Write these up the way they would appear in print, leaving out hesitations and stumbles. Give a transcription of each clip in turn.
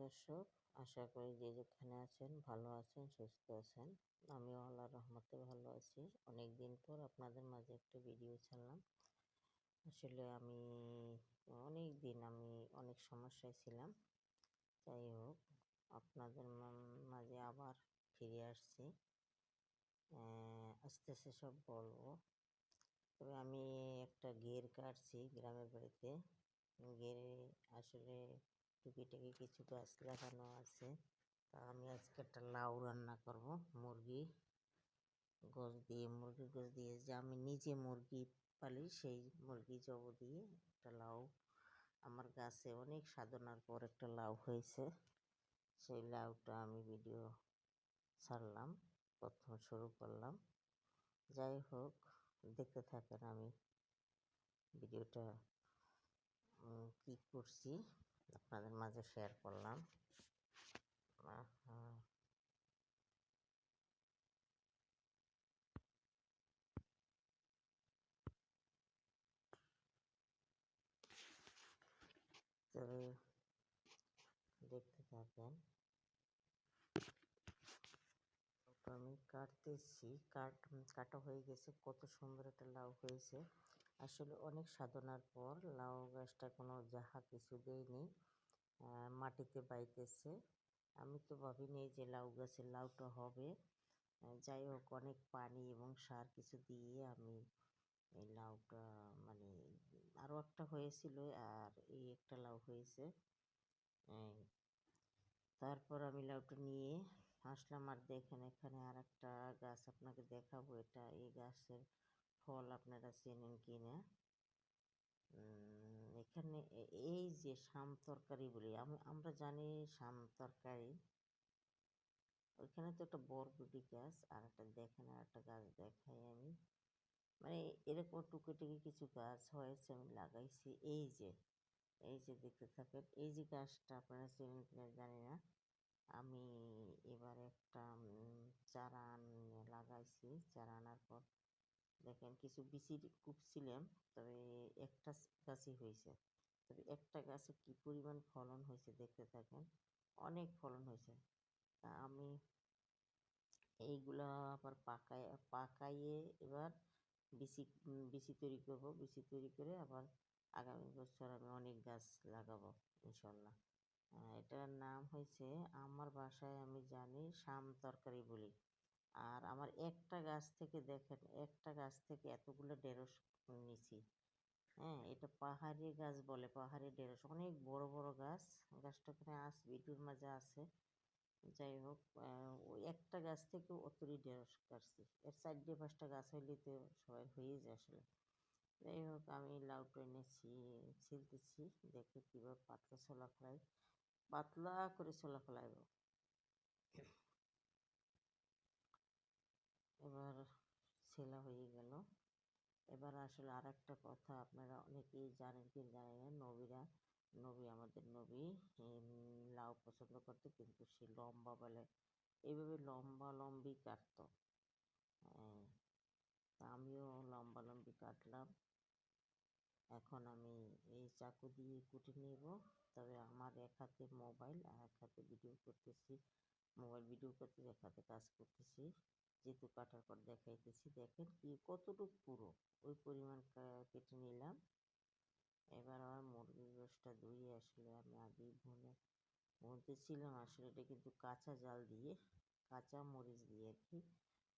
দর্শক, আশা করি যে যেখানে আছেন ভালো আছেন, সুস্থ আছেন। আমিও আল্লাহর রহমতে ভালো আছি। অনেকদিন পর আপনাদের মাঝে একটা ভিডিও ছাড়লাম। আসলে আমি অনেক সমস্যায় ছিলাম। যাই হোক, আপনাদের মাঝে আবার ফিরে আসছি। আস্তে আস্তে সব বলবো। তবে আমি একটা গের কাটছি গ্রামের বাড়িতে। গেরে আসলে টুকিটাকি কিছু গাছ লাগানো আছে। তা আমি আজকে একটা লাউ রান্না করব মুরগির গোশ দিয়ে, যে আমি নিজে মুরগি পালি সেই মুরগি জব দিয়ে একটা লাউ। আমার গাছে অনেক সাধনার পর একটা লাউ হয়েছে। সেই লাউটা আমি ভিডিও ছাড়লাম, প্রথম শুরু করলাম। যাই হোক, দেখতে থাকেন আমি ভিডিওটা কি করছি আপনাদের মাঝে শেয়ার করলাম। তবে দেখতে থাকেন। আমি কাটতেছি, কাটা হয়ে গেছে। কত সুন্দর একটা লাউ হয়েছে। আসলে অনেক সাধনার পর লাউ গাছটা কোনো যাহা কিছু দেয়নি, মাটিতে বাইতেছে। আমি তো ভাবিনি যে লাউ গাছের লাউটা হবে। যাই হোক, অনেক পানি এবং সার কিছু দিয়ে আমি এই লাউটা মানে আরও একটা হয়েছিল, আর এই একটা লাউ হয়েছে। তারপর আমি লাউটা নিয়ে আসলাম, আর দেখেন এখানে আর একটা গাছ আপনাকে দেখাবো। এই গাছের ফল আপনারা চেনেন কি না। এখানে এই যে শাম তরকারি বলি আমরা জানি, শাম তরকারি। ওইখানে তো একটা বরবটি গাছ, আর একটা দেখেন আর একটা গাছ দেখাই আমি। মানে এরকম টুকি কিছু গাছ হয়েছে, আমি লাগাইছি। এই যে দেখতে থাকেন, এই যে গাছটা আপনারা চেনেন কিনা জানি না। আমি এবার একটা চারা লাগাইছি। চারা আনার পর দেখেন কিছু বিচি কুপছিলাম, তবে একটা গাছই হয়েছে। তবে একটা গাছে কি পরিমাণ ফলন হয়েছে দেখতে থাকেন, অনেক ফলন হয়েছে। তা আমি এইগুলা আবার পাকাইয়ে এবার বিচি তৈরি করব। বিচি তৈরি করে আবার আগামী বছর আমি অনেক গাছ লাগাবো ইনশাল্লাহ। এটার নাম হয়েছে, আমার বাসায় আমি জানি শাম তরকারি বলি। আর আমার একটা গাছ থেকে দেখেন, একটা গাছ থেকে এতগুলো ঢেঁড়স নিছি। এটা পাহাড়ি গাছ বলে, পাহাড়ি ঢেঁড়স, অনেক বড় বড় গাছ। গাছটা ওখানে ভিডিওর মাঝে আছে। যাই হোক, ওই একটা গাছ থেকে অতই ঢেঁড়স কাটছি। এর 4-5টা গাছ হইলে তো সবাই হয়েই যায় আসলে। যাই হোক, আমি লাউটা এনেছি, ছিলতেছি। দেখে কীভাবে পাতলা করে ছোলা ফেলাইব। এবার ছেলা হয়ে গেল। এবার আসলে আর একটা কথা, আপনারা অনেকেই জানেন কি জানেন না, আমাদের নবী লাউ পছন্দ করতো, কিন্তু সে লম্বা বলে এইভাবে লম্বি কাটতো। তা আমিও লম্বি কাটলাম। এখন আমি এই চাকু দিয়ে কুটে নেব। তবে আমার এক হাতে মোবাইল আর এক হাতে ভিডিও করতেছি। মোবাইল ভিডিও করতেছি, এক হাতে কাজ করতেছি। যেহেতু কাটার পর দেখাইতেছি, দেখেন কি কতটুকু পুরো ওই পরিমাণ কেটে নিলাম। এবার আমার মুরগির গোশটা ধুয়ে আসলে আমি আগেই ভুনতেছিলাম। আসলে এটা কিন্তু কাঁচা মরিচ দিয়ে আর কি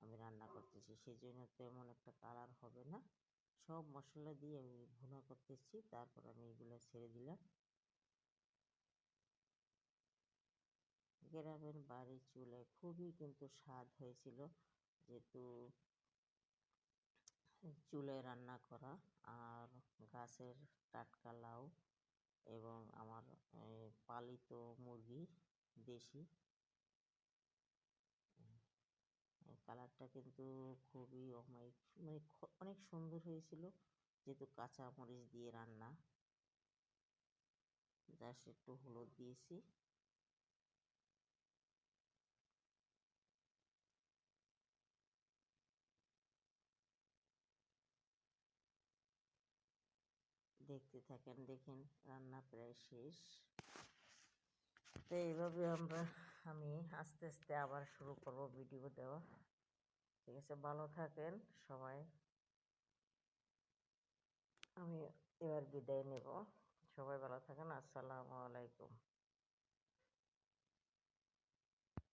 আমি রান্না করতেছি, সেই জন্য তেমন একটা কালার হবে না। সব মশলা দিয়ে আমি ভুনা করতেছি, তারপর আমি এগুলো ছেড়ে দিলাম। গ্রামের বাড়ির চুলায় খুবই কিন্তু স্বাদ হয়েছিল, যেহেতু চুলায় রান্না করা, আর গাছের টাটকা লাউ এবং আমার পালিত মুরগি দেশি। কালারটা কিন্তু খুবই অমায়িক, মানে অনেক সুন্দর হয়েছিল, যেহেতু কাঁচা মরিচ দিয়ে রান্না। জাস্ট একটু হলুদ দিয়েছি। দেখতে থাকেন, দেখেন রান্না প্রায় শেষ। তো এইভাবে আমি আস্তে আস্তে আবার শুরু করব ভিডিও দেওয়া। ঠিক আছে, ভালো থাকেন সবাই। আমি এবার বিদায় নেব। সবাই ভালো থাকেন। আসসালামু আলাইকুম।